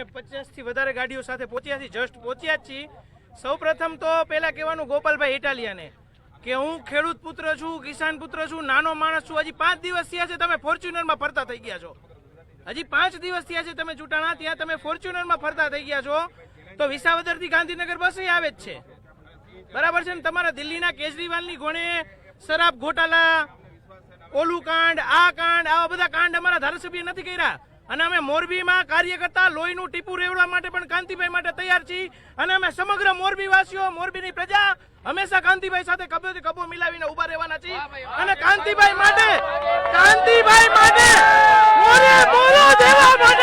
અમે 50 થી વધારે ગાડીઓ સાથે પહોંચ્યા છીએ, જસ્ટ પહોંચ્યા જ છીએ। સૌપ્રથમ તો પહેલા કહેવાનું ગોપાલભાઈ ઇટાલિયાને કે હું ખેડૂત પુત્ર છું, કિસાન પુત્ર છું, નાનો માણસ છું। હજી 5 દિવસ થયા છે તમે ફોર્ચ્યુનરમાં ફરતા થઈ ગયા છો, હજી 5 દિવસ થયા છે તમે ચૂંટાણા ત્યાં તમે ફોર્ચ્યુનરમાં ફરતા થઈ ગયા છો, તો વિસાવદરથી ગાંધીનગર બસ આવે જ છે, બરાબર છે ને? તમારા દિલ્હીના કેજરીવાલની ઘોડે શરાબ ઘોટાલા, ઓલું કાંડ, આ કાંડ, આવા બધા કાંડ અમારા ધારાસભ્ય નથી કર્યા। અને અમે મોરબીમાં કાર્યકર્તા લોહીનું ટીપું રેવડવા માટે પણ કાંતિભાઈ માટે તૈયાર છીએ। અને અમે સમગ્ર મોરબીવાસીઓ, મોરબીની પ્રજા હંમેશા કાંતિભાઈ સાથે ખભેથી ખભો મિલાવીને ઉભા રહેવાના છીએ। અને કાંતિભાઈ માટે મોરે મોરો દેવા માટે